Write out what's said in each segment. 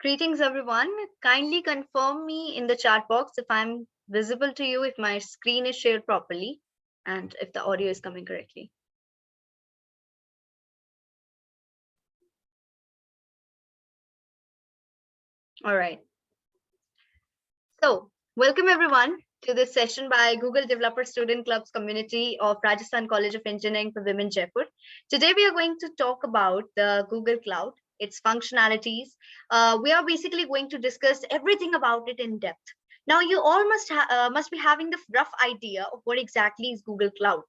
Greetings, everyone. Kindly confirm me in the chat box if I'm visible to you, if my screen is shared properly, and if the audio is coming correctly. All right. So, welcome everyone to this session by Google Developer Student Club's community of Rajasthan College of Engineering for Women, Jaipur. Today, we are going to talk about the Google Cloud, its functionalities. We are basically going to discuss everything about it in depth. Now, you all must be having the rough idea of what exactly is Google Cloud,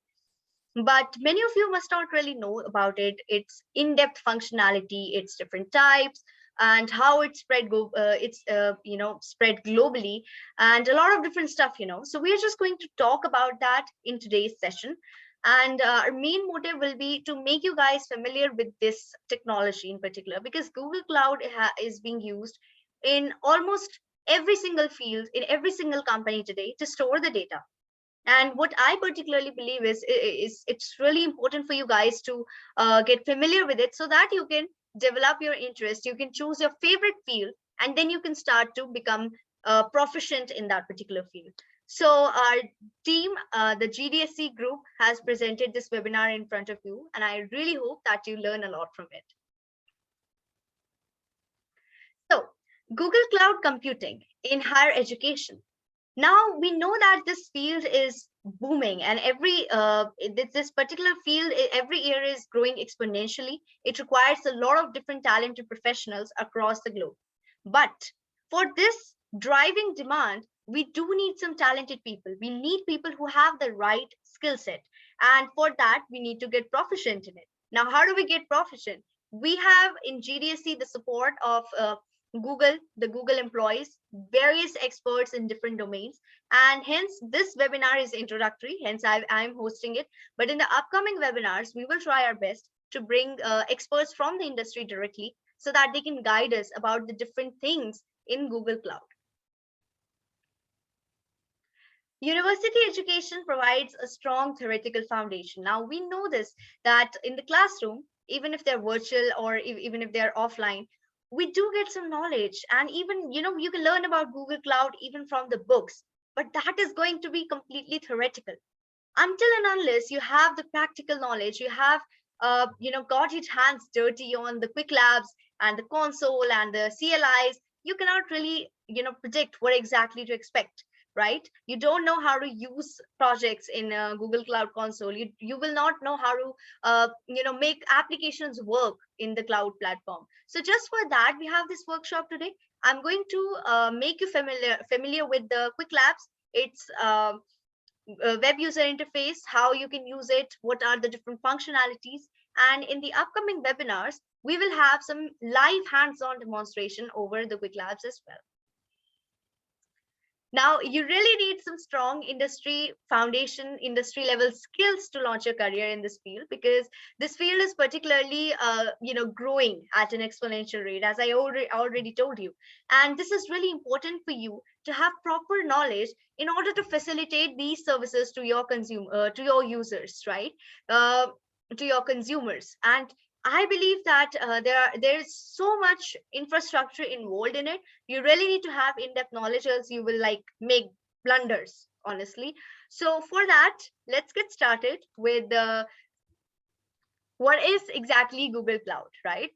but many of you must not really know about it, its in-depth functionality, its different types, and how it's spread globally, and a lot of different stuff. So we are just going to talk about that in today's session, and our main motive will be to make you guys familiar with this technology in particular, because Google Cloud is being used in almost every single field in every single company today to store the data. And what I particularly believe is it's really important for you guys to get familiar with it so that you can develop your interest, you can choose your favorite field, and then you can start to become proficient in that particular field. So our team, the GDSC group, has presented this webinar in front of you, and I really hope that you learn a lot from it. So Google Cloud Computing in higher education. Now we know that this field is booming, and this particular field every year is growing exponentially. It requires a lot of different talented professionals across the globe. But for this driving demand, we do need some talented people. We need people who have the right skill set, and for that we need to get proficient in it. Now, how do we get proficient? We have in GDSC the support of the Google employees, various experts in different domains, and hence this webinar is introductory, hence I'm hosting it. But in the upcoming webinars, we will try our best to bring experts from the industry directly so that they can guide us about the different things in Google Cloud. University education provides a strong theoretical foundation. Now we know this, that in the classroom, even if they're virtual or even if they're offline, we do get some knowledge, and even you can learn about Google Cloud even from the books, but that is going to be completely theoretical until and unless you have the practical knowledge, you have got your hands dirty on the quick labs and the console and the CLIs. You cannot really predict what exactly to expect, right? You don't know how to use projects in Google Cloud Console. You will not know how to make applications work in the cloud platform. So just for that, we have this workshop today. I'm going to make you familiar with the quick labs. It's web user interface, how you can use it, what are the different functionalities. And in the upcoming webinars, we will have some live hands-on demonstration over the quick labs as well. Now, you really need some strong industry foundation, industry level skills to launch your career in this field, because this field is particularly, growing at an exponential rate, as I already told you. And this is really important for you to have proper knowledge in order to facilitate these services to your to your users, right? To your consumers. And I believe that there's so much infrastructure involved in it. You really need to have in-depth knowledge, else you will make blunders, honestly. So for that, let's get started with what is exactly Google Cloud, right?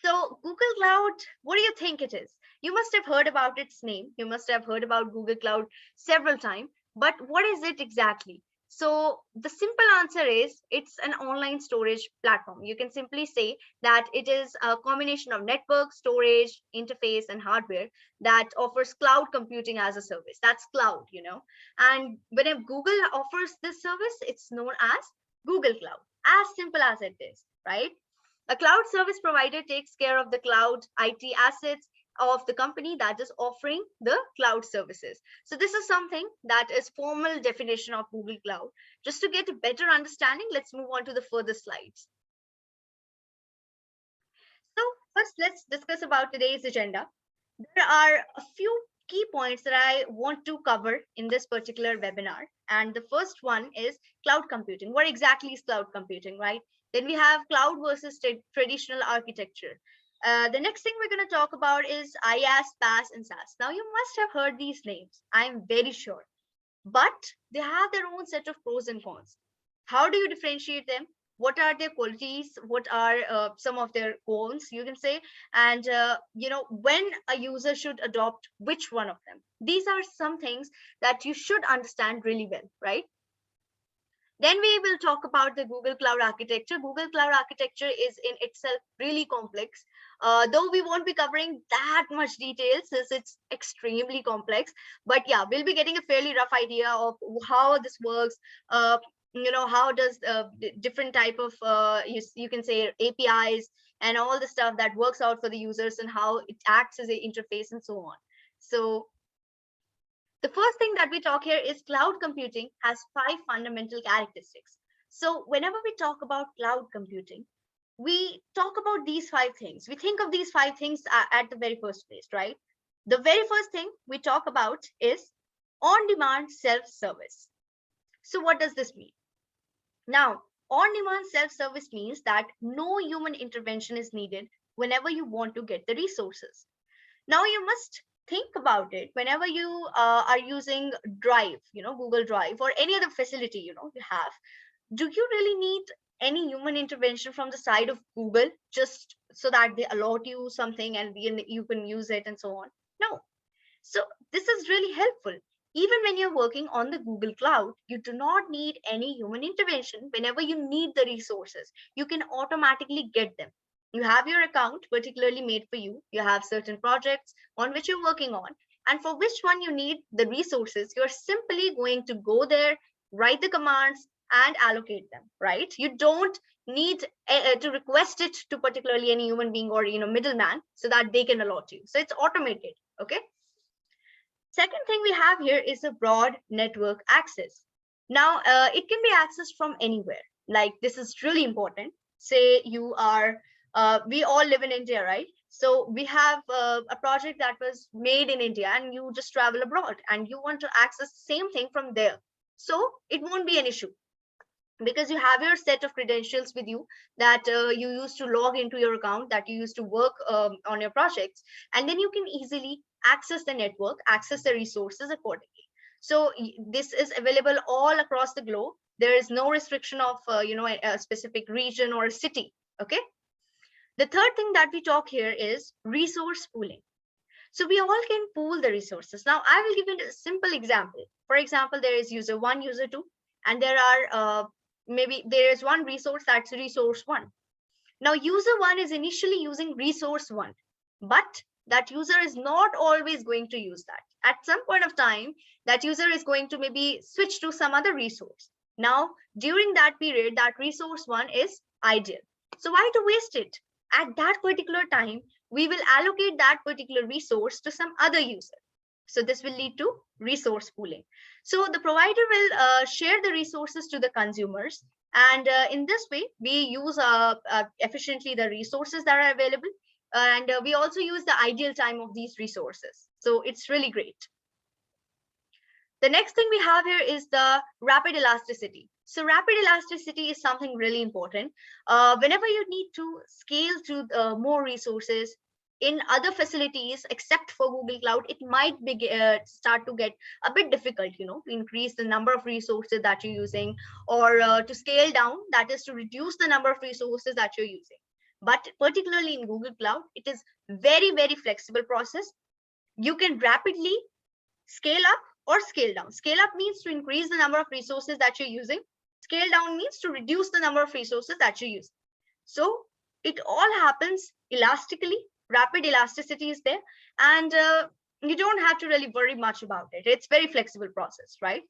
So Google Cloud, what do you think it is? You must have heard about its name. You must have heard about Google Cloud several times, but what is it exactly? So the simple answer is it's an online storage platform. You can simply say that it is a combination of network, storage, interface, and hardware that offers cloud computing as a service. That's cloud. And when Google offers this service, it's known as Google Cloud. As simple as it is, right? A cloud service provider takes care of the cloud IT assets of the company that is offering the cloud services. So this is something that is formal definition of Google Cloud. Just to get a better understanding, let's move on to the further slides. So first, let's discuss about today's agenda. There are a few key points that I want to cover in this particular webinar. And the first one is cloud computing. What exactly is cloud computing, right? Then we have cloud versus traditional architecture. The next thing we're going to talk about is IaaS, PaaS, and SaaS. Now, you must have heard these names, I'm very sure, but they have their own set of pros and cons. How do you differentiate them? What are their qualities? What are some of their cons, you can say? And, when a user should adopt which one of them? These are some things that you should understand really well, right? Then we will talk about the Google Cloud architecture. Google Cloud architecture is in itself really complex. Though we won't be covering that much details since it's extremely complex. But yeah, we'll be getting a fairly rough idea of how this works. How does different type of, you can say, APIs and all the stuff that works out for the users and how it acts as an interface and so on. So the first thing that we talk here is cloud computing has 5 fundamental characteristics. So whenever we talk about cloud computing, we talk about these 5 things. We think of these 5 things at the very first place, right? The very first thing we talk about is on-demand self-service. So what does this mean? Now, on-demand self-service means that no human intervention is needed whenever you want to get the resources. Now you must think about it whenever you are using Drive, Google Drive or any other facility, you have. Do you really need any human intervention from the side of Google just so that they allot you something and you can use it and so on? No. So this is really helpful. Even when you're working on the Google Cloud, you do not need any human intervention. Whenever you need the resources, you can automatically get them. You have your account particularly made for you. You have certain projects on which you're working on, and for which one you need the resources, you're simply going to go there, write the commands, and allocate them, right? You don't need to request it to particularly any human being or middleman so that they can allot you. So it's automated, okay? Second thing we have here is a broad network access. Now, it can be accessed from anywhere. Like, this is really important. Say you are, we all live in India, right? So we have a project that was made in India and you just travel abroad and you want to access the same thing from there. So it won't be an issue because you have your set of credentials with you that you used to log into your account, that you used to work on your projects, and then you can easily access the network, access the resources accordingly. So this is available all across the globe. There is no restriction of a specific region or a city. Okay. The third thing that we talk here is resource pooling. So we all can pool the resources. Now I will give you a simple example. For example, there is user 1, user 2, and there are maybe there is one resource, that's resource 1. Now user 1 is initially using resource 1, but that user is not always going to use that. At some point of time, that user is going to maybe switch to some other resource. Now during that period, that resource 1 is ideal. So why to waste it? At that particular time, we will allocate that particular resource to some other user. So this will lead to resource pooling. So the provider will share the resources to the consumers. And in this way, we use efficiently the resources that are available. And we also use the ideal time of these resources. So it's really great. The next thing we have here is the rapid elasticity. So rapid elasticity is something really important. Whenever you need to scale to more resources in other facilities except for Google Cloud, it might start to get a bit difficult, to increase the number of resources that you're using, or to scale down, that is to reduce the number of resources that you're using. But particularly in Google Cloud, it is very, very flexible process. You can rapidly scale up or scale down. Scale up means to increase the number of resources that you're using. Scale down means to reduce the number of resources that you're using. So it all happens elastically. Rapid elasticity is there, and you don't have to really worry much about it. It's very flexible process, right?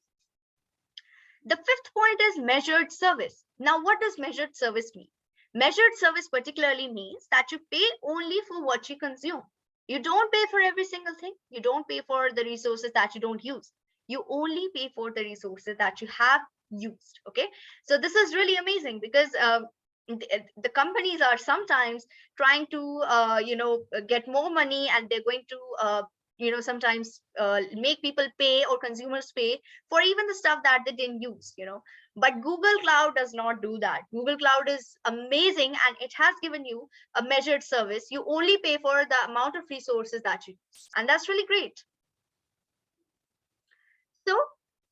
The fifth point is measured service. Now, what does measured service mean? Measured service particularly means that you pay only for what you consume. You don't pay for every single thing. You don't pay for the resources that you don't use. You only pay for the resources that you have used. Okay, so this is really amazing because the companies are sometimes trying to get more money, and they're going to sometimes make people pay or consumers pay for even the stuff that they didn't use. But Google Cloud does not do that. Google Cloud is amazing, and it has given you a measured service. You only pay for the amount of resources that you use, and that's really great. So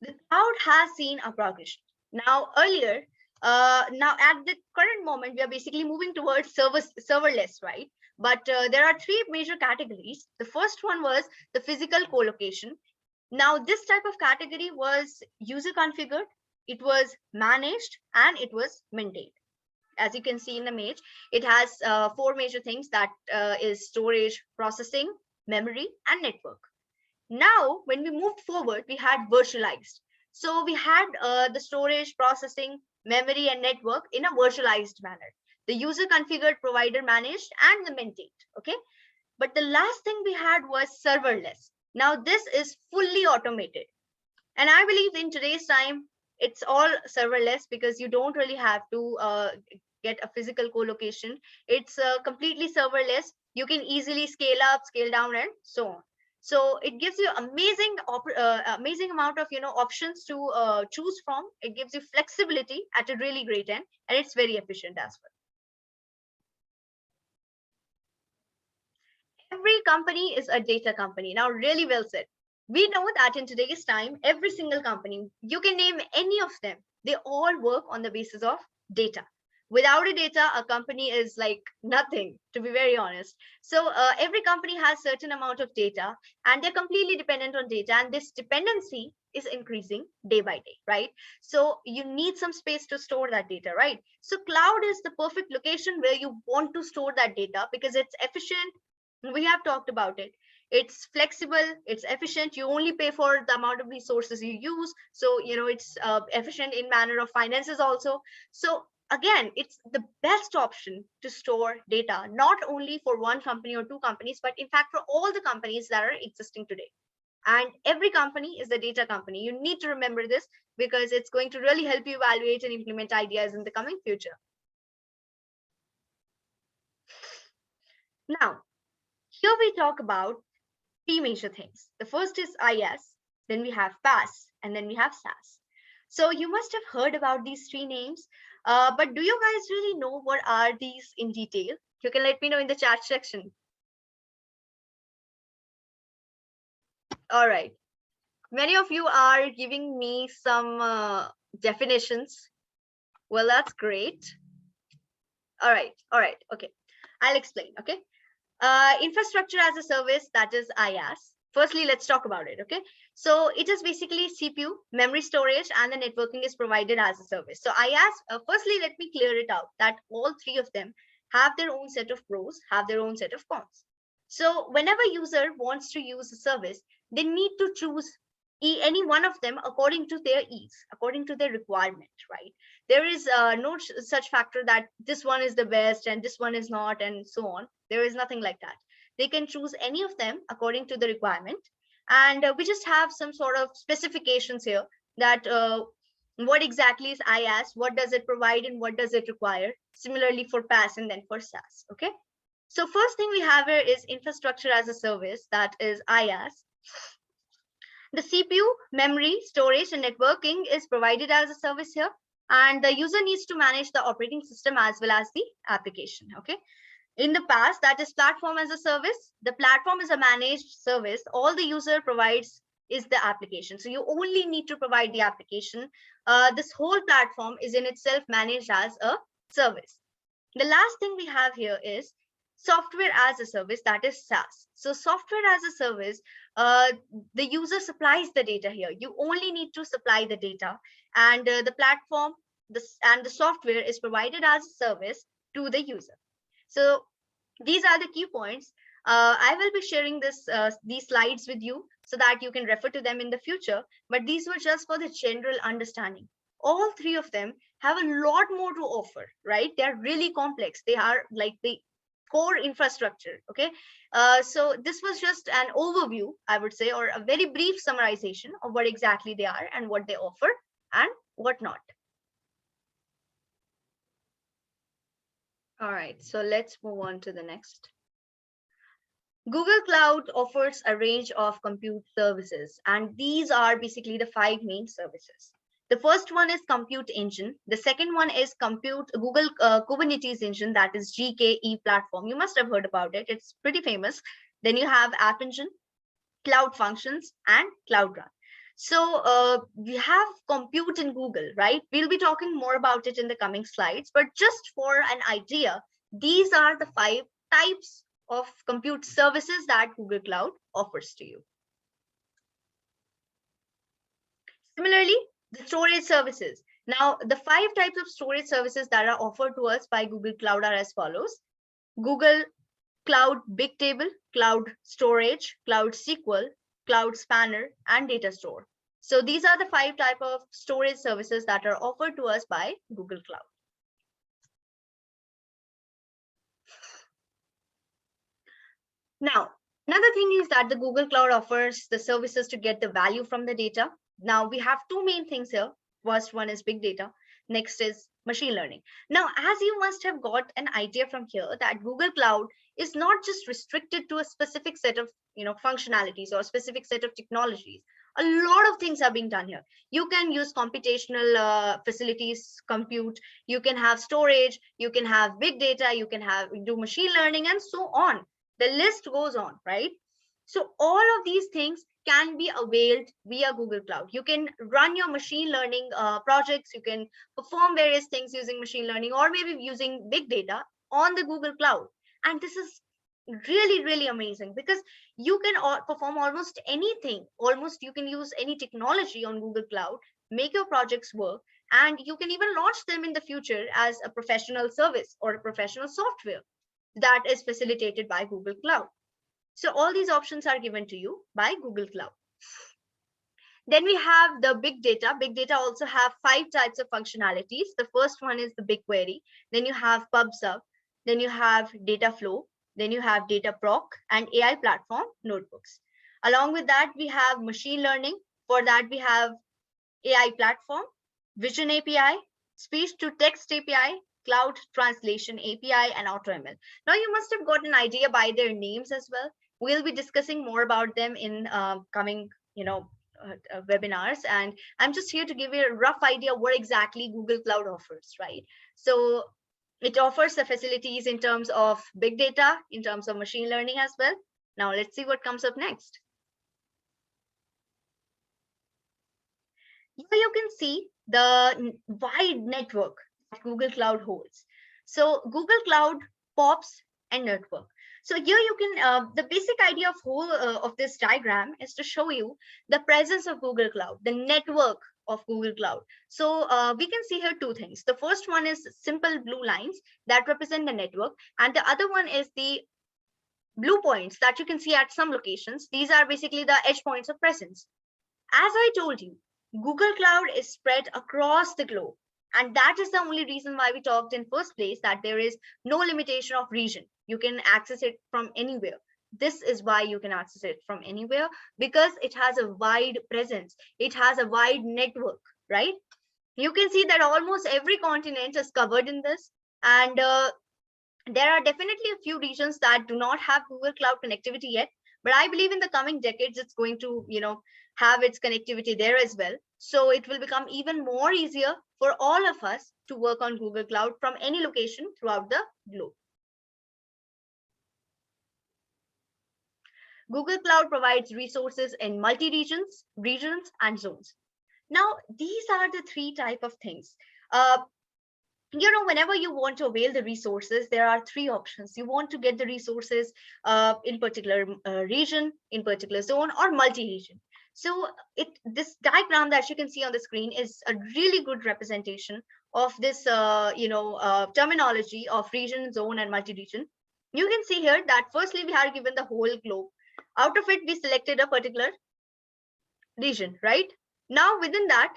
the cloud has seen a progression. Now earlier, now at the current moment, we are basically moving towards serverless, right? But there are three major categories. The first one was the physical co-location. Now this type of category was user configured, it was managed, and it was maintained. As you can see in the image, it has four major things, that is storage, processing, memory, and network. Now, when we moved forward, we had virtualized. So we had the storage, processing, memory, and network in a virtualized manner. The user configured, provider managed, and the maintained. Okay. But the last thing we had was serverless. Now, this is fully automated. And I believe in today's time, it's all serverless, because you don't really have to get a physical co-location. It's completely serverless. You can easily scale up, scale down, and so on. So it gives you amazing amount of options to choose from. It gives you flexibility at a really great end, and it's very efficient as well. Every company is a data company. Now, really well said. We know that in today's time, every single company, you can name any of them, they all work on the basis of data. Without a data, a company is like nothing, to be very honest. So every company has certain amount of data, and they're completely dependent on data, and this dependency is increasing day by day, right? So you need some space to store that data, right? So cloud is the perfect location where you want to store that data, because it's efficient. We have talked about it. It's flexible, it's efficient. You only pay for the amount of resources you use. So it's efficient in manner of finances also. So again, it's the best option to store data, not only for one company or two companies, but in fact for all the companies that are existing today. And every company is a data company. You need to remember this, because it's going to really help you evaluate and implement ideas in the coming future. Now, here we talk about three major things. The first is IaaS, then we have PaaS, and then we have SaaS. So you must have heard about these three names, but do you guys really know what are these in detail? You can let me know in the chat section. All right. Many of you are giving me some definitions. Well, that's great. All right. Okay. I'll explain. Okay. Infrastructure as a service, that is IaaS. Firstly, let's talk about it. Okay. So it is basically CPU, memory storage, and the networking is provided as a service. So IaaS, firstly, let me clear it out that all three of them have their own set of pros, have their own set of cons. So whenever user wants to use a service, they need to choose any one of them according to their ease, according to their requirement, right? There is no such factor that this one is the best and this one is not, and so on. There is nothing like that. They can choose any of them according to the requirement. And we just have some sort of specifications here, that what exactly is IaaS, what does it provide, and what does it require. Similarly for PaaS and then for SaaS. Okay. So first thing we have here is infrastructure as a service, that is IaaS. The CPU, memory, storage, and networking is provided as a service here. And the user needs to manage the operating system as well as the application. Okay. In the past, that is platform as a service. The platform is a managed service. All the user provides is the application. So you only need to provide the application. This whole platform is in itself managed as a service. The last thing we have here is software as a service, that is SaaS. So software as a service, the user supplies the data here. You only need to supply the data, and the platform and the software is provided as a service to the user. So these are the key points. I will be sharing these slides with you so that you can refer to them in the future, but these were just for the general understanding. All three of them have a lot more to offer, right? They're really complex. They are like the core infrastructure. Okay. So this was just an overview, I would say, or a very brief summarization of what exactly they are and what they offer and what not. All right, so let's move on to the next. Google Cloud offers a range of compute services, and these are basically the five main services. The first one is Compute Engine. The second one is Compute Google Kubernetes Engine, that is GKE platform. You must have heard about it. It's pretty famous. Then you have App Engine, Cloud Functions, and Cloud Run. So we have compute in Google, right? We'll be talking more about it in the coming slides, but just for an idea, these are the five types of compute services that Google Cloud offers to you. Similarly, the storage services. Now, the five types of storage services that are offered to us by Google Cloud are as follows: Google Cloud Bigtable, Cloud Storage, Cloud SQL, Cloud Spanner, and Data Store. So these are the five types of storage services that are offered to us by Google Cloud. Now, another thing is that the Google Cloud offers the services to get the value from the data. Now, we have two main things here. First one is big data. Next is machine learning. Now, as you must have got an idea from here that Google Cloud is not just restricted to a specific set of functionalities or a specific set of technologies. A lot of things are being done here. You can use computational facilities, compute. You can have storage. You can have big data. You can do machine learning and so on. The list goes on, right? So all of these things can be availed via Google Cloud. You can run your machine learning projects. You can perform various things using machine learning or maybe using big data on the Google Cloud. And this is really, really amazing because you can perform almost anything. Almost you can use any technology on Google Cloud, make your projects work, and you can even launch them in the future as a professional service or a professional software that is facilitated by Google Cloud. So all these options are given to you by Google Cloud. Then we have the big data. Big data also have five types of functionalities. The first one is the BigQuery. Then you have PubSub. Then you have data flow. Then you have data proc and AI platform notebooks. Along with that, we have machine learning. For that, we have AI platform, vision API, speech to text API, cloud translation API, and AutoML. Now you must have got an idea by their names as well. We'll be discussing more about them in coming, webinars. And I'm just here to give you a rough idea what exactly Google Cloud offers, right? So it offers the facilities in terms of big data, in terms of machine learning as well. Now let's see what comes up next. Here you can see the wide network that Google Cloud holds. So Google Cloud, POPs, and network. So here you can, the basic idea of this diagram is to show you the presence of Google Cloud, the network of Google Cloud. So we can see here two things. The first one is simple blue lines that represent the network, and the other one is the blue points that you can see at some locations. These are basically the edge points of presence. As I told you, Google Cloud is spread across the globe. And that is the only reason why we talked in first place that there is no limitation of region. You can access it from anywhere. This is why you can access it from anywhere, because it has a wide presence. It has a wide network, right? You can see that almost every continent is covered in this. And there are definitely a few regions that do not have Google Cloud connectivity yet. But I believe in the coming decades, it's going to, have its connectivity there as well. So it will become even more easier for all of us to work on Google Cloud from any location throughout the globe. Google Cloud provides resources in multi-regions, regions, and zones. Now, these are the three type of things. Whenever you want to avail the resources, there are three options. You want to get the resources in particular region, in particular zone, or multi-region. So this diagram that you can see on the screen is a really good representation of this, terminology of region, zone, and multi-region. You can see here that firstly, we are given the whole globe. Out of it, we selected a particular region, right? Now, within that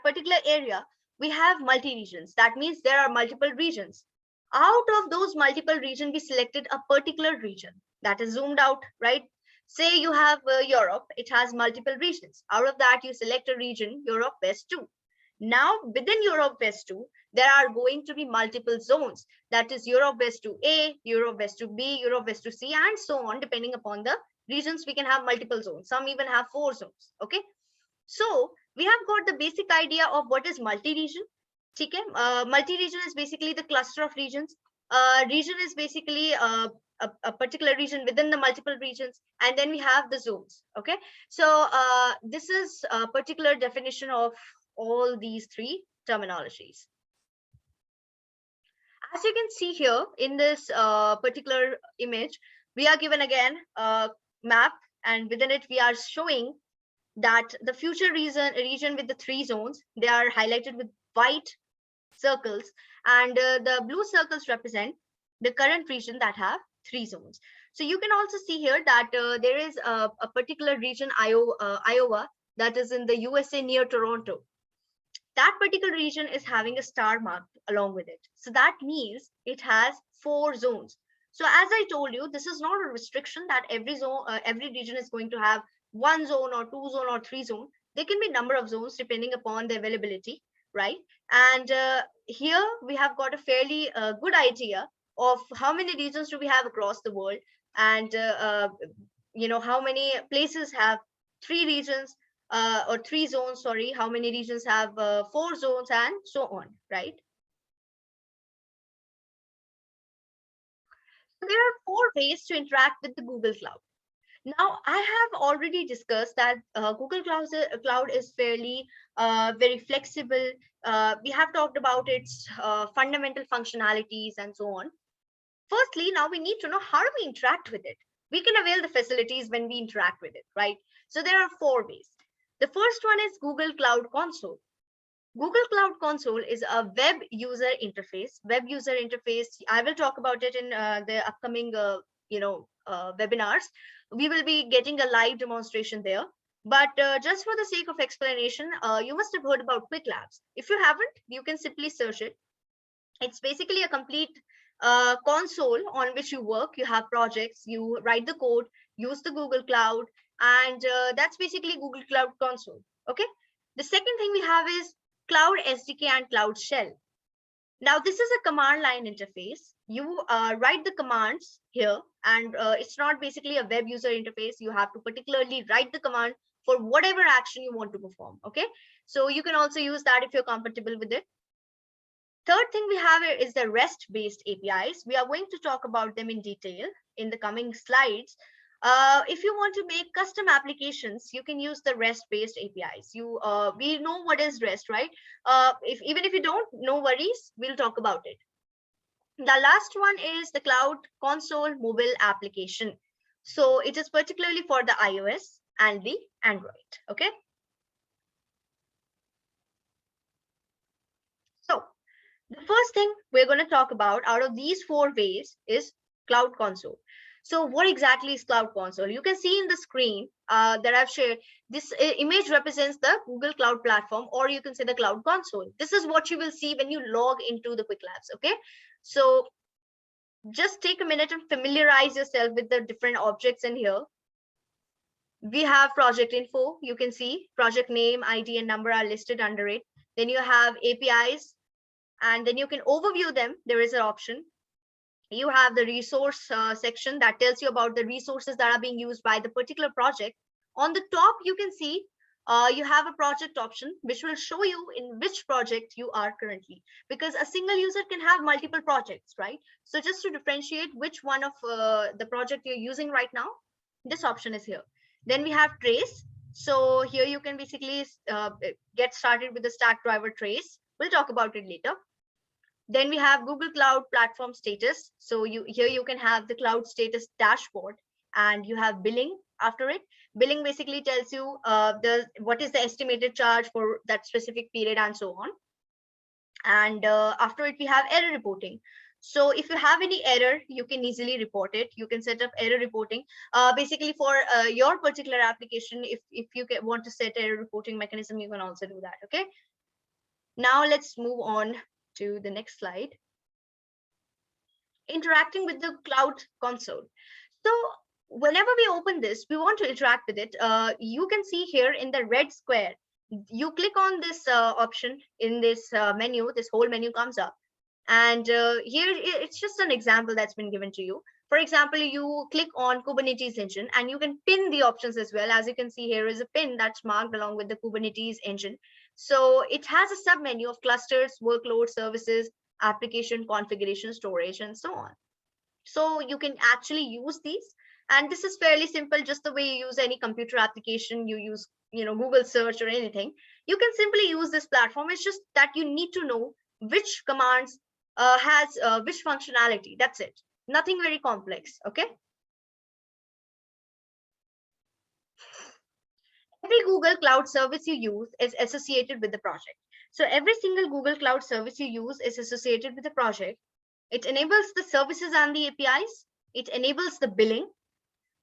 particular area, we have multi-regions. That means there are multiple regions. Out of those multiple regions, we selected a particular region that is zoomed out, right? Say you have Europe, it has multiple regions. Out of that, you select a region, Europe West 2. Now, within Europe West 2, there are going to be multiple zones. That is Europe West 2A, Europe West 2B, Europe West 2C, and so on, depending upon the regions. We can have multiple zones. Some even have 4 zones. Okay. So we have got the basic idea of what is multi-region. Okay. Multi-region is basically the cluster of regions. Region is basically a particular region within the multiple regions, and then we have the zones. Okay. So this is a particular definition of all these 3 terminologies. As you can see here in this particular image, we are given again a map, and within it we are showing that the future region with the 3 zones, they are highlighted with white circles, and the blue circles represent the current region that have 3 zones. So you can also see here that there is a particular region, Iowa, that is in the USA near Toronto. That particular region is having a star mark along with it. So that means it has 4 zones. So as I told you, this is not a restriction that every zone, every region is going to have 1 zone or 2 zone or 3 zone. There can be number of zones depending upon the availability, right? And here we have got a fairly good idea of how many regions do we have across the world, and how many places have 3 regions, or 3 zones, sorry, how many regions have 4 zones, and so on, right? So there are 4 ways to interact with the Google Cloud. Now, I have already discussed that Google Cloud is fairly very flexible. We have talked about its fundamental functionalities and so on. Firstly, now we need to know how do we interact with it. We can avail the facilities when we interact with it, right? So there are 4 ways. The first one is Google Cloud Console. Google Cloud Console is a web user interface. Web user interface, I will talk about it in the upcoming webinars. We will be getting a live demonstration there. But just for the sake of explanation, you must have heard about Quick Labs. If you haven't, you can simply search it. It's basically a complete console on which you work. You have projects, you write the code, use the Google Cloud, and that's basically Google Cloud Console. Okay. The second thing we have is Cloud SDK and Cloud Shell. Now, this is a command line interface. You write the commands here, and it's not basically a web user interface. You have to particularly write the command for whatever action you want to perform. Okay. So you can also use that if you're comfortable with it. Third thing we have here is the REST-based APIs. We are going to talk about them in detail in the coming slides. If you want to make custom applications, you can use the REST-based APIs. We know what is REST, right? Even if you don't, no worries, we'll talk about it. The last one is the Cloud Console mobile application. So it is particularly for the iOS and the Android. Okay. So the first thing we're going to talk about out of these 4 ways is Cloud Console. So what exactly is Cloud Console? You can see in the screen that I've shared, this image represents the Google Cloud Platform, or you can say the Cloud Console. This is what you will see when you log into the Quick Labs, okay? So just take a minute and familiarize yourself with the different objects in here. We have project info. You can see project name, ID, and number are listed under it. Then you have APIs, and then you can overview them. There is an option. You have the resource section that tells you about the resources that are being used by the particular project. On the top, you can see you have a project option, which will show you in which project you are currently, because a single user can have multiple projects, right? So just to differentiate which one of the project you're using right now, this option is here. Then we have trace. So here you can basically get started with the stack driver trace. We'll talk about it later. Then we have Google Cloud Platform Status. So here you can have the cloud status dashboard, and you have billing after it. Billing basically tells you what is the estimated charge for that specific period and so on. And after it, we have error reporting. So if you have any error, you can easily report it. You can set up error reporting. Basically for your particular application, if you want to set error reporting mechanism, you can also do that, okay? Now let's move on to the next slide. Interacting with the Cloud Console. So whenever we open this, we want to interact with it. You can see here in the red square, You click on this option in this menu, this whole menu comes up. And here it's just an example that's been given to you. For example, you click on Kubernetes engine and you can pin the options as well. As you can see, here is a pin that's marked along with the Kubernetes engine. So it has a sub menu of clusters, workload, services, application configuration, storage, and so on. So you can actually use these. And this is fairly simple, just the way you use any computer application, you use, Google search or anything. You can simply use this platform. It's just that you need to know which commands has which functionality. That's it. Nothing very complex. Okay. Every Google Cloud service you use is associated with the project. So every single Google Cloud service you use is associated with the project. It enables the services and the APIs. It enables the billing.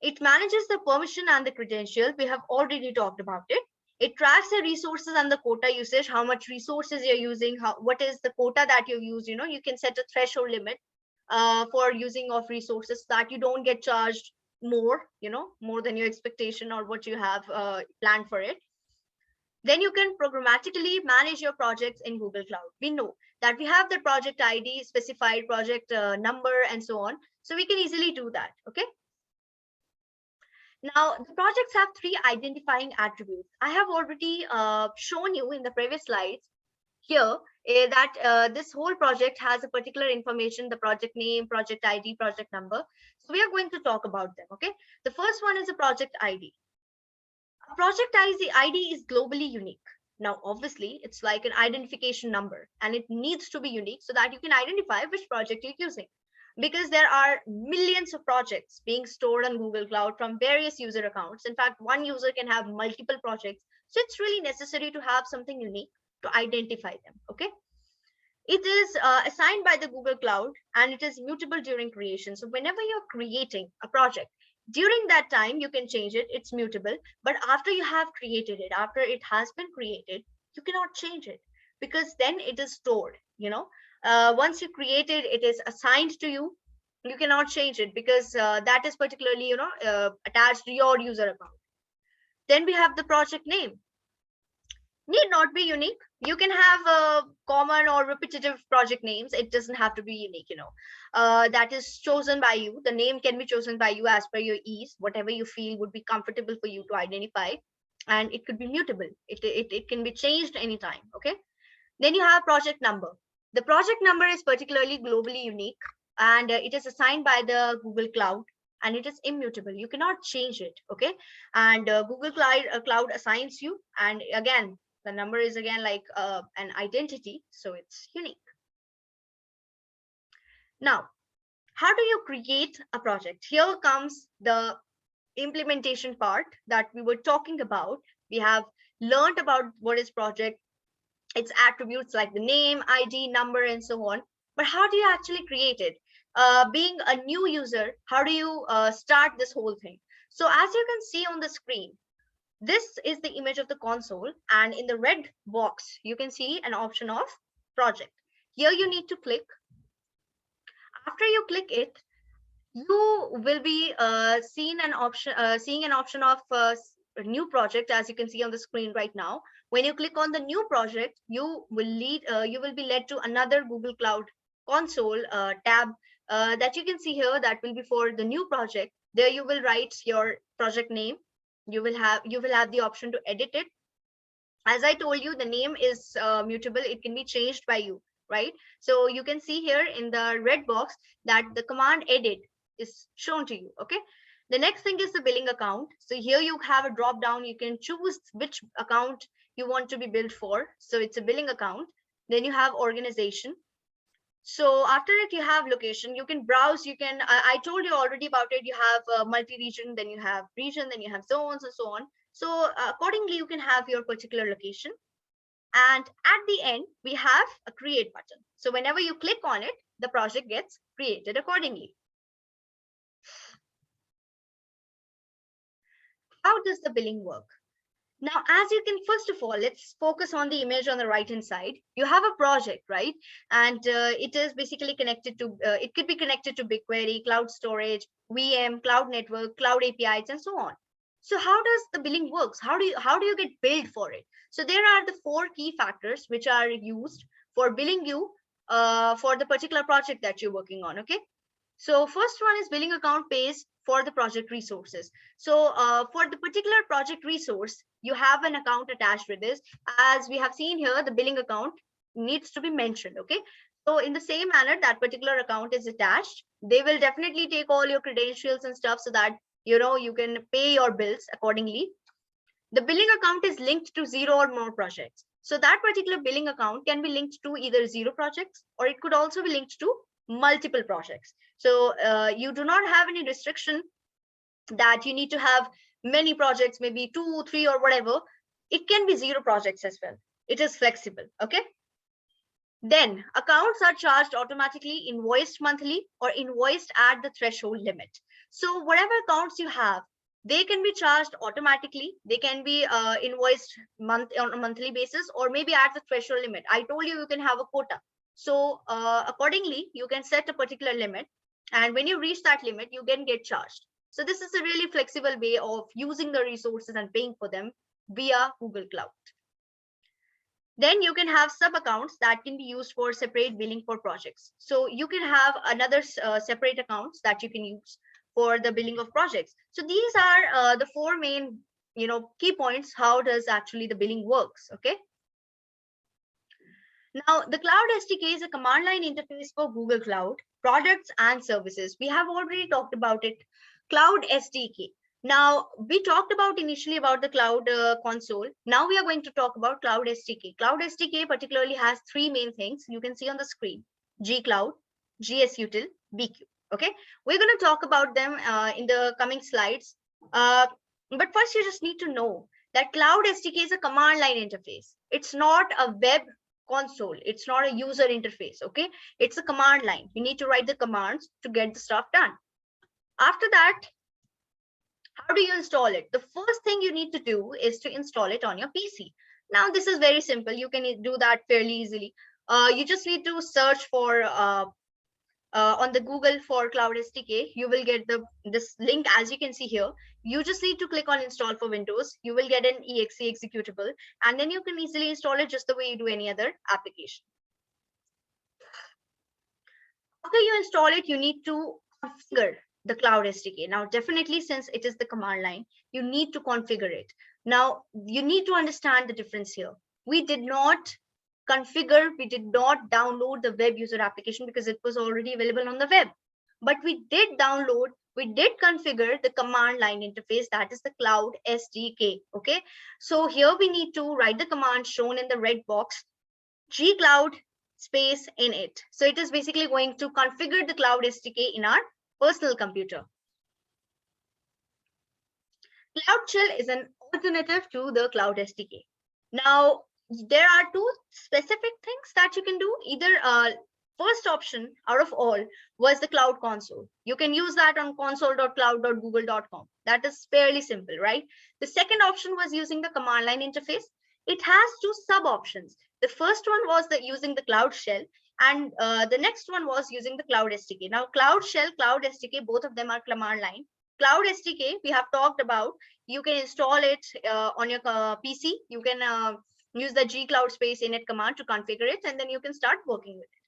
It manages the permission and the credentials. We have already talked about it. It tracks the resources and the quota usage, how much resources you're using, what is the quota that you've used. You can set a threshold limit for using of resources so that you don't get charged more, more than your expectation or what you have planned for it. Then you can programmatically manage your projects in Google Cloud. We know that we have the project ID, specified project number, and so on. So we can easily do that. Okay. Now, the projects have three identifying attributes. I have already shown you in the previous slides here that this whole project has a particular information, the project name, project ID, project number. So we are going to talk about them. Okay. The first one is a project ID. A project ID is globally unique. Now, obviously, it's like an identification number and it needs to be unique so that you can identify which project you're using. Because there are millions of projects being stored on Google Cloud from various user accounts. In fact, one user can have multiple projects. So it's really necessary to have something unique to identify them. Okay. It is assigned by the Google Cloud and it is mutable during creation. So whenever you're creating a project, during that time, you can change it. It's mutable. But after you have created it, after it has been created, you cannot change it because then it is stored. Once you create it, it is assigned to you. You cannot change it because that is particularly, attached to your user account. Then we have the project name. Need not be unique. You can have common or repetitive project names. It doesn't have to be unique. That is chosen by you. The name can be chosen by you as per your ease, whatever you feel would be comfortable for you to identify. And it could be mutable. It can be changed anytime. Okay. Then you have project number. The project number is particularly globally unique and it is assigned by the Google Cloud and it is immutable. You cannot change it. Okay. And Google Cloud assigns you. And again, the number is again like an identity. So it's unique. Now, how do you create a project? Here comes the implementation part that we were talking about. We have learned about what is project, its attributes like the name, ID, number, and so on. But how do you actually create it? Being a new user, how do you start this whole thing? So as you can see on the screen, this is the image of the console. And in the red box, you can see an option of project. Here you need to click. After you click it, you will be seeing an option of a new project, as you can see on the screen right now. When you click on the new project, you will be led to another Google Cloud console tab that you can see here. That will be for the new project. There you will write your project name. You will have the option to edit it. As I told you, the name is mutable. It can be changed by you, right? So you can see here in the red box that the command edit is shown to you. Okay. The next thing is the billing account. So here you have a drop down. You can choose which account you want to be billed for. So it's a billing account. Then you have organization. So after it, you have location. You can browse. You can, I told you already about it. You have multi-region, then you have region, then you have zones and so on. So accordingly, you can have your particular location. And at the end, we have a create button. So whenever you click on it, the project gets created accordingly. How does the billing work? Now, as you can, first of all, let's focus on the image on the right-hand side. You have a project, right? And it is basically connected to, it could be connected to BigQuery, cloud storage, VM, cloud network, cloud APIs, and so on. So how does the billing works? How do you get billed for it? So there are the four key factors which are used for billing you for the particular project that you're working on. Okay. So first one is billing account pays for the project resources. So for the particular project resource, you have an account attached with this. As we have seen here, the billing account needs to be mentioned. Okay. So in the same manner, that particular account is attached. They will definitely take all your credentials and stuff so that you can pay your bills accordingly. The billing account is linked to zero or more projects. So that particular billing account can be linked to either zero projects, or it could also be linked to multiple projects. So you do not have any restriction that you need to have many projects, maybe 2, 3, or whatever. It can be zero projects as well. It is flexible. Okay. Then accounts are charged automatically, invoiced monthly, or invoiced at the threshold limit. So whatever accounts you have, they can be charged automatically. They can be invoiced on a monthly basis, or maybe at the threshold limit. I told you can have a quota. So accordingly, you can set a particular limit. And when you reach that limit, you can get charged. So this is a really flexible way of using the resources and paying for them via Google Cloud. Then you can have sub accounts that can be used for separate billing for projects. So you can have another separate accounts that you can use for the billing of projects. So these are the four main, key points. How does actually the billing works? Okay. Now, the Cloud SDK is a command line interface for Google Cloud products and services. We have already talked about it. Cloud SDK. Now, we talked about initially about the Cloud console. Now we are going to talk about Cloud SDK. Cloud SDK particularly has three main things you can see on the screen: G Cloud, GS Util, BQ. Okay, we're going to talk about them in the coming slides. But first, you just need to know that Cloud SDK is a command line interface. It's not a web console. It's not a user interface. Okay, it's a command line. You need to write the commands to get the stuff done. After that, how do you install it? The first thing you need to do is to install it on your PC. Now, this is very simple. You can do that fairly easily. You just need to search for on the Google for Cloud SDK. You will get this link, as you can see here. You just need to click on install for Windows. You will get an exe executable, and then you can easily install it just the way you do any other application. After you install it, you need to configure the Cloud SDK. Now, definitely, since it is the command line, you need to configure it. Now, you need to understand the difference here. We did not configure, we did not download the web user application because it was already available on the web. But we did configure the command line interface, that is the Cloud SDK. Okay, so here we need to write the command shown in the red box, gcloud space init. So it is basically going to configure the Cloud SDK in our personal computer. Cloud Shell is an alternative to the Cloud SDK. Now, there are two specific things that you can do. Either first option out of all was the Cloud Console. You can use that on console.cloud.google.com. That is fairly simple, right? The second option was using the command line interface. It has two sub options. The first one was using the Cloud Shell, and the next one was using the Cloud SDK. Now, Cloud Shell, Cloud SDK, both of them are command line. Cloud SDK, we have talked about. You can install it on your PC. You can use the gcloud space init command to configure it, and then you can start working with it.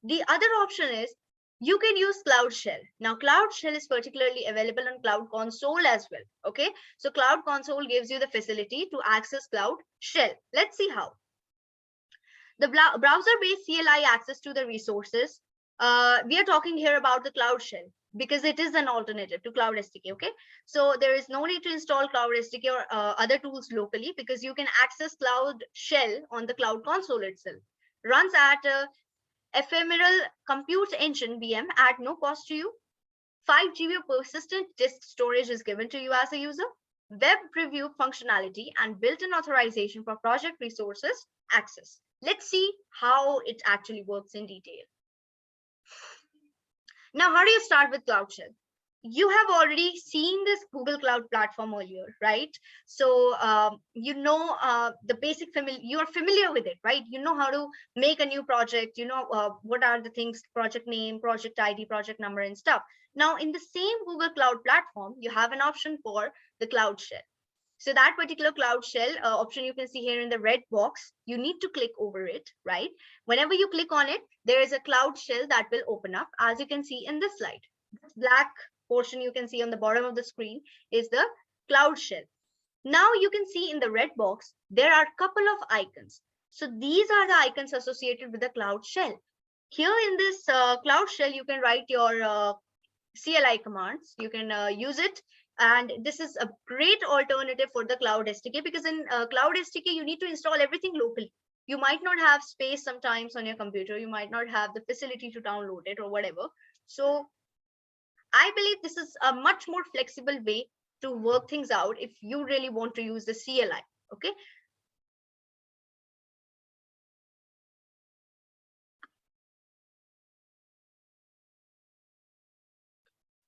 The other option is you can use Cloud Shell. Now, Cloud Shell is particularly available on Cloud Console as well. Okay, so Cloud Console gives you the facility to access Cloud Shell. Let's see how. The browser-based CLI access to the resources. We are talking here about the Cloud Shell because it is an alternative to Cloud SDK. Okay, so there is no need to install Cloud SDK or other tools locally because you can access Cloud Shell on the Cloud Console itself. Runs at ephemeral compute engine VM at no cost to you. 5 GB of persistent disk storage is given to you as a user. Web preview functionality and built-in authorization for project resources access. Let's see how it actually works in detail. Now, how do you start with Cloud Shell? you have already seen this Google Cloud platform earlier, right? So the basic you are familiar with it, right? You know how to make a new project. You know what are the things: project name, project ID, project number, and stuff. Now, in the same Google Cloud platform, you have an option for the Cloud Shell. So that particular Cloud Shell option you can see here in the red box, you need to click over it, right? Whenever you click on it, there is a Cloud Shell that will open up, as you can see in this slide. This black portion you can see on the bottom of the screen is the Cloud Shell. Now you can see in the red box, there are a couple of icons. So these are the icons associated with the Cloud Shell. Here in this Cloud Shell, you can write your CLI commands. You can use it. And this is a great alternative for the Cloud SDK, because in Cloud SDK, you need to install everything locally. You might not have space sometimes on your computer. You might not have the facility to download it or whatever. So I believe this is a much more flexible way to work things out if you really want to use the CLI. Okay.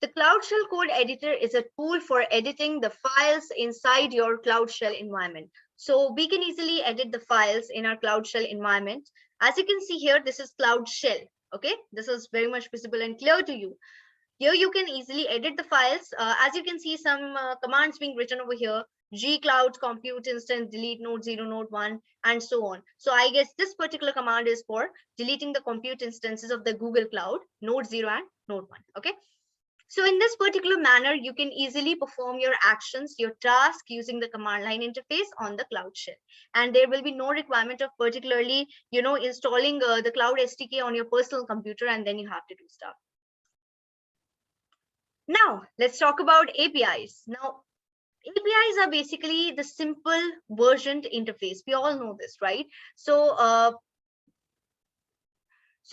The Cloud Shell Code Editor is a tool for editing the files inside your Cloud Shell environment. So we can easily edit the files in our Cloud Shell environment. As you can see here, this is Cloud Shell. Okay, this is very much visible and clear to you. Here you can easily edit the files. As you can see, some commands being written over here: gcloud compute instance delete node 0, node 1, and so on. So I guess this particular command is for deleting the compute instances of the Google Cloud, node 0 and node 1. Okay. So in this particular manner, you can easily perform your actions, your task using the command line interface on the Cloud Shell. And there will be no requirement of particularly, installing the Cloud SDK on your personal computer, and then you have to do stuff. Now, let's talk about APIs. Now, APIs are basically the simple versioned interface. We all know this, right? So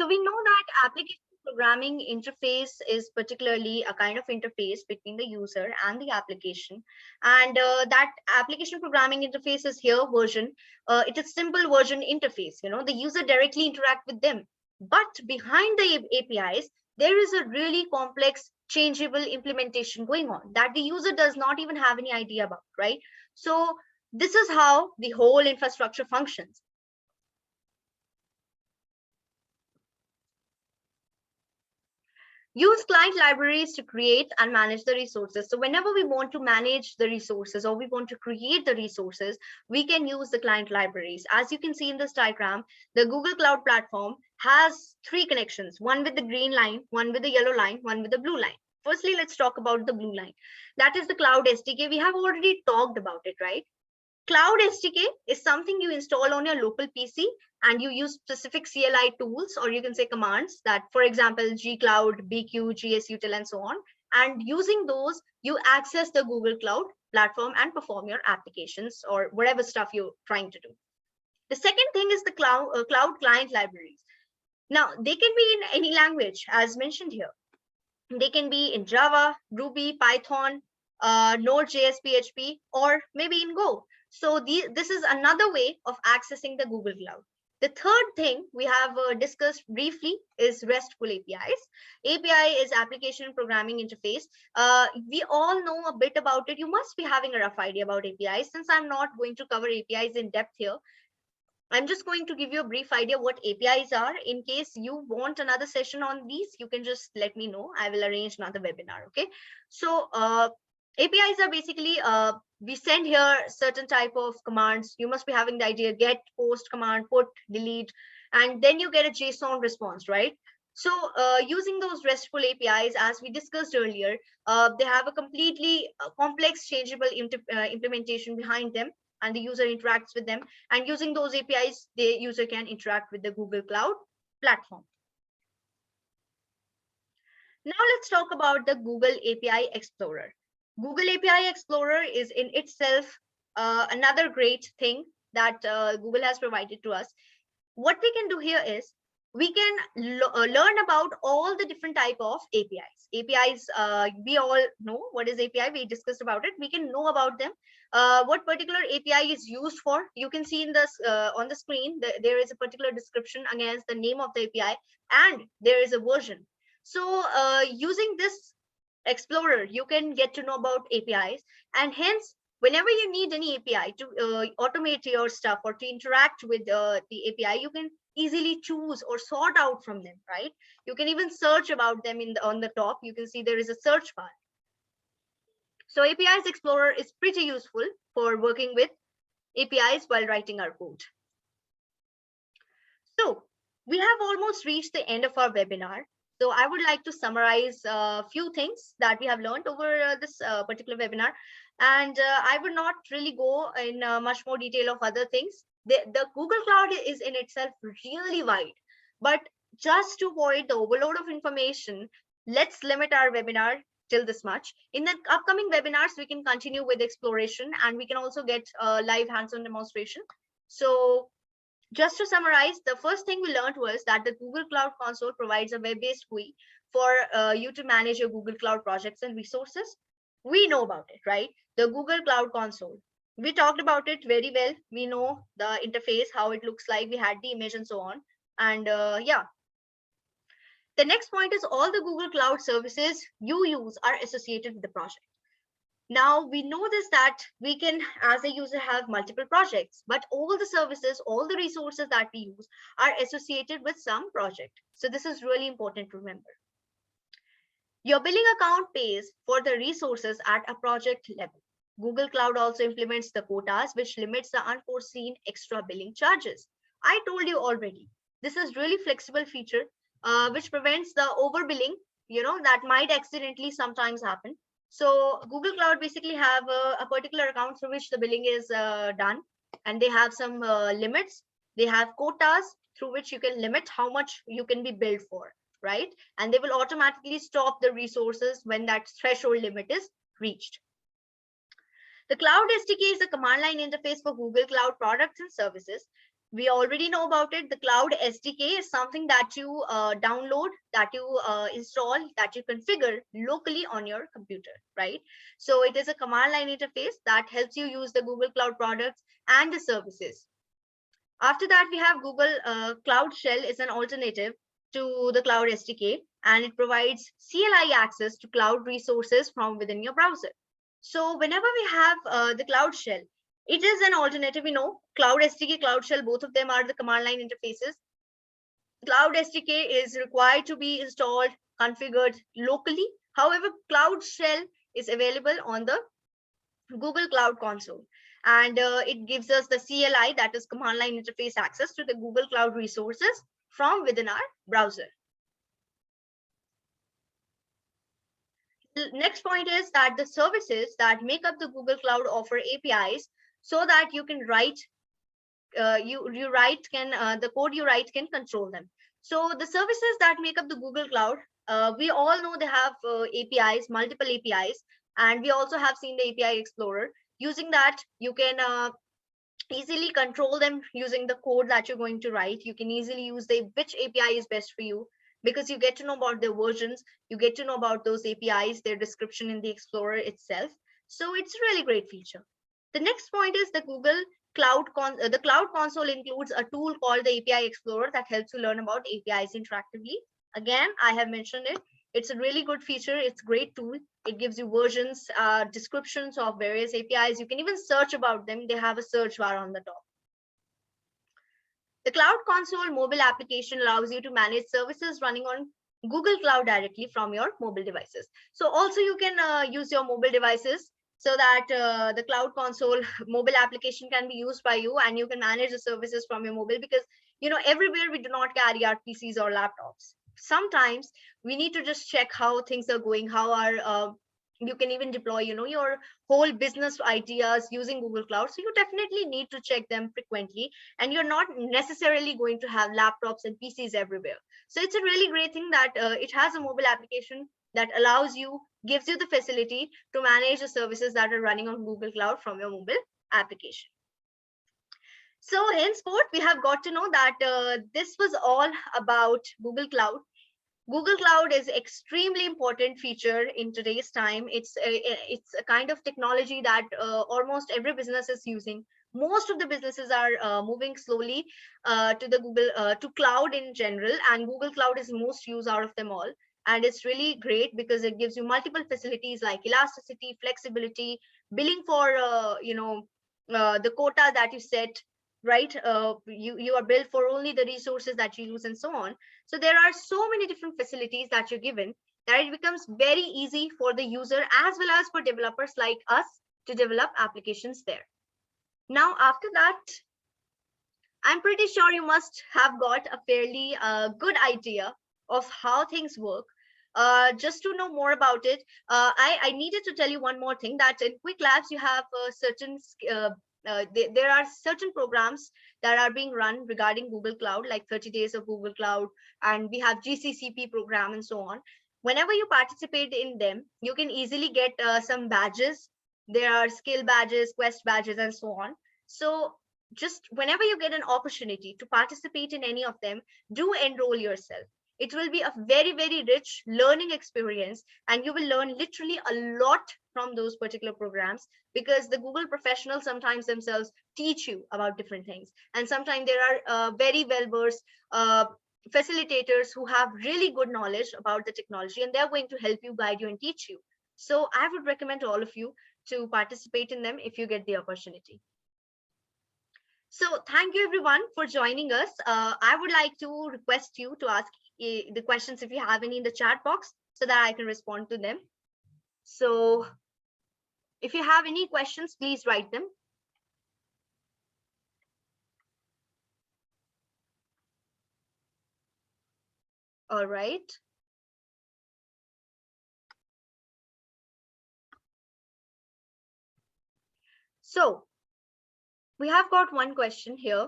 we know that application programming interface is particularly a kind of interface between the user and the application. And that application programming interface is here version. It is simple version interface. The user directly interact with them. But behind the APIs, there is a really complex changeable implementation going on that the user does not even have any idea about, right? So this is how the whole infrastructure functions. Use client libraries to create and manage the resources. So whenever we want to manage the resources or we want to create the resources, we can use the client libraries. As you can see in this diagram, the Google Cloud Platform has 3 connections: one with the green line, one with the yellow line, one with the blue line. Firstly, let's talk about the blue line. That is the Cloud SDK. We have already talked about it, right? Cloud SDK is something you install on your local PC, and you use specific CLI tools, or you can say commands, that, for example, gcloud, bq, gsutil, and so on. And using those, you access the Google Cloud Platform and perform your applications or whatever stuff you're trying to do. The second thing is the cloud client libraries. Now, they can be in any language, as mentioned here. They can be in Java, Ruby, Python, Node.js, PHP, or maybe in Go. So this is another way of accessing the Google Cloud. The third thing we have discussed briefly is RESTful APIs. API is application programming interface. We all know a bit about it. You must be having a rough idea about APIs. Since I'm not going to cover APIs in depth here, I'm just going to give you a brief idea what APIs are. In case you want another session on these, you can just let me know. I will arrange another webinar. Okay. So APIs are basically, we send here certain type of commands. You must be having the idea: get, post command, put, delete, and then you get a JSON response, right? So using those RESTful APIs, as we discussed earlier, they have a completely complex changeable implementation behind them, and the user interacts with them. And using those APIs, the user can interact with the Google Cloud Platform. Now let's talk about the Google API Explorer. Google API Explorer is in itself another great thing that Google has provided to us. What we can do here is we can learn about all the different type of APIs. APIs, we all know what is API. We discussed about it. We can know about them. What particular API is used for. You can see in this on the screen, there is a particular description against the name of the API, and there is a version. So using this Explorer, you can get to know about APIs, and hence, whenever you need any API to automate your stuff or to interact with the API, you can easily choose or sort out from them, right? You can even search about them on the top. You can see there is a search bar. So APIs Explorer is pretty useful for working with APIs while writing our code. So we have almost reached the end of our webinar. So I would like to summarize a few things that we have learned over this particular webinar. And I would not really go in much more detail of other things. The Google Cloud is in itself really wide. But just to avoid the overload of information, let's limit our webinar till this much. In the upcoming webinars, we can continue with exploration, and we can also get live hands-on demonstration. So just to summarize, the first thing we learned was that the Google Cloud Console provides a web-based GUI for you to manage your Google Cloud projects and resources. We know about it, right? The Google Cloud Console. We talked about it very well. We know the interface, how it looks like. We had the image and so on. And yeah, the next point is all the Google Cloud services you use are associated with the project. Now we know this, that we can, as a user, have multiple projects, but all the services, all the resources that we use are associated with some project. So this is really important to remember. Your billing account pays for the resources at a project level. Google Cloud also implements the quotas, which limits the unforeseen extra billing charges. I told you already, this is really flexible feature, which prevents the overbilling, that might accidentally sometimes happen. So Google Cloud basically have a particular account through which the billing is done, and they have some limits. They have quotas through which you can limit how much you can be billed for, right? And they will automatically stop the resources when that threshold limit is reached. The Cloud SDK is a command line interface for Google Cloud products and services. We already know about it. The Cloud SDK is something that you download, that you install, that you configure locally on your computer, right? So it is a command line interface that helps you use the Google Cloud products and the services. After that, we have Google Cloud Shell is an alternative to the Cloud SDK, and it provides CLI access to cloud resources from within your browser. So whenever we have the Cloud Shell, it is an alternative. We know Cloud SDK, Cloud Shell, both of them are the command line interfaces. Cloud SDK is required to be installed, configured locally. However, Cloud Shell is available on the Google Cloud Console, and it gives us the CLI, that is command line interface access to the Google Cloud resources from within our browser. The next point is that the services that make up the Google Cloud offer APIs so that you can write, the code you write can control them. So the services that make up the Google Cloud, we all know they have APIs, multiple APIs, and we also have seen the API Explorer. Using that, you can easily control them using the code that you're going to write. You can easily use which API is best for you, because you get to know about their versions, you get to know about those APIs, their description in the Explorer itself. So it's a really great feature. The next point is the Google the Cloud Console includes a tool called the API Explorer that helps you learn about APIs interactively. Again, I have mentioned it. It's a really good feature. It's a great tool. It gives you versions, descriptions of various APIs. You can even search about them. They have a search bar on the top. The Cloud Console mobile application allows you to manage services running on Google Cloud directly from your mobile devices. So also you can use your mobile devices so that the Cloud Console mobile application can be used by you, and you can manage the services from your mobile, because everywhere we do not carry our PCs or laptops. Sometimes we need to just check how things are going, how our you can even deploy your whole business ideas using Google Cloud. So you definitely need to check them frequently, and you're not necessarily going to have laptops and PCs everywhere. So it's a really great thing that it has a mobile application that allows you, gives you the facility to manage the services that are running on Google Cloud from your mobile application. So henceforth, we have got to know that this was all about Google Cloud. Google Cloud is extremely important feature in today's time. It's a kind of technology that almost every business is using. Most of the businesses are moving slowly to the to cloud in general, and Google Cloud is most used out of them all. And it's really great because it gives you multiple facilities like elasticity, flexibility, billing for the quota that you set, right? You are billed for only the resources that you use and so on. So there are so many different facilities that you're given that it becomes very easy for the user as well as for developers like us to develop applications there. Now, after that, I'm pretty sure you must have got a fairly good idea of how things work. Just to know more about it, I needed to tell you one more thing, that in Quick Labs, you have there are certain programs that are being run regarding Google Cloud, like 30 days of Google Cloud, and we have GCCP program and so on. Whenever you participate in them, you can easily get some badges. There are skill badges, quest badges, and so on. So just whenever you get an opportunity to participate in any of them, do enroll yourself. It will be a very, very rich learning experience, and you will learn literally a lot from those particular programs, because the Google professionals sometimes themselves teach you about different things. And sometimes there are very well versed facilitators who have really good knowledge about the technology, and they're going to help you, guide you, and teach you. So I would recommend all of you to participate in them if you get the opportunity. So thank you everyone for joining us. I would like to request you to ask the questions if you have any in the chat box so that I can respond to them. So if you have any questions, please write them. All right. So we have got one question here.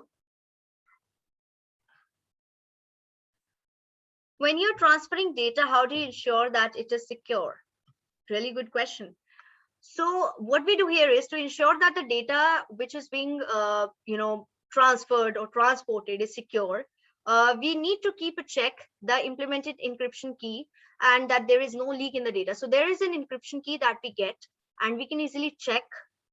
When you're transferring data, how do you ensure that it is secure? Really good question. So what we do here is to ensure that the data which is being transferred or transported is secure. We need to keep a check the implemented encryption key and that there is no leak in the data. So there is an encryption key that we get, and we can easily check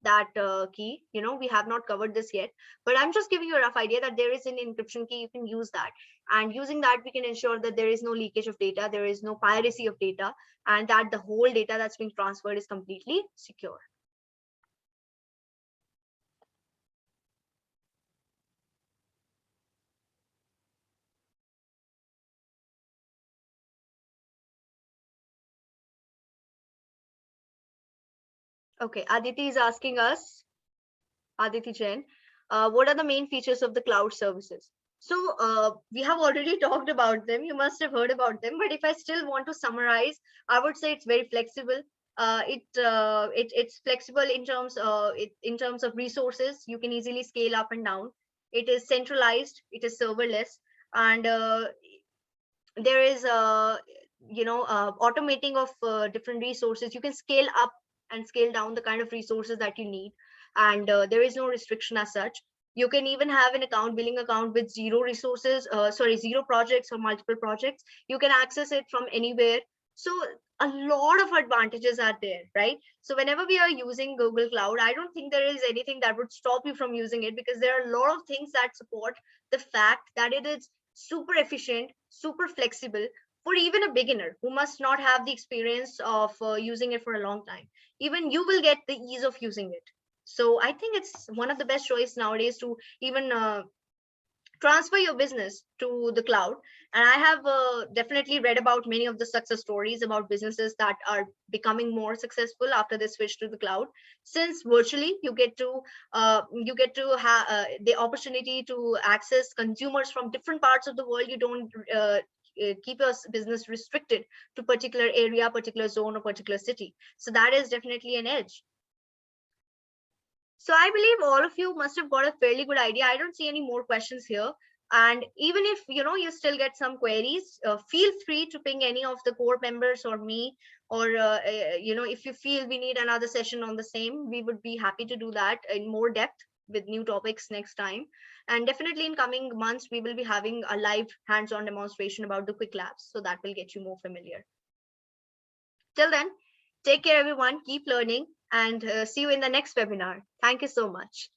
that key. We have not covered this yet, but I'm just giving you a rough idea that there is an encryption key. You can use that, and using that we can ensure that there is no leakage of data, there is no piracy of data, and that the whole data that's being transferred is completely secure. Okay, Aditi is asking us, Aditi Jain, what are the main features of the cloud services? So we have already talked about them. You must have heard about them. But if I still want to summarize, I would say it's very flexible. It's flexible in terms of resources. You can easily scale up and down. It is centralized. It is serverless, and there is automating of different resources. You can scale up and scale down the kind of resources that you need, and there is no restriction as such. You can even have an billing account with zero projects or multiple projects. You can access it from anywhere. So a lot of advantages are there, right? So whenever we are using Google Cloud, I don't think there is anything that would stop you from using it, because there are a lot of things that support the fact that it is super efficient, super flexible for even a beginner who must not have the experience of using it for a long time. Even you will get the ease of using it. So I think it's one of the best choice nowadays to even transfer your business to the cloud. And I have definitely read about many of the success stories about businesses that are becoming more successful after they switch to the cloud, since virtually you get to have the opportunity to access consumers from different parts of the world. You don't keep your business restricted to particular area, particular zone, or particular city. So that is definitely an edge. So I believe all of you must have got a fairly good idea. I don't see any more questions here. And even if you still get some queries, feel free to ping any of the core members or me, or if you feel we need another session on the same, we would be happy to do that in more depth with new topics next time. And definitely in coming months, we will be having a live hands-on demonstration about the Quick Labs, so that will get you more familiar. Till then, take care everyone, keep learning, and see you in the next webinar. Thank you so much.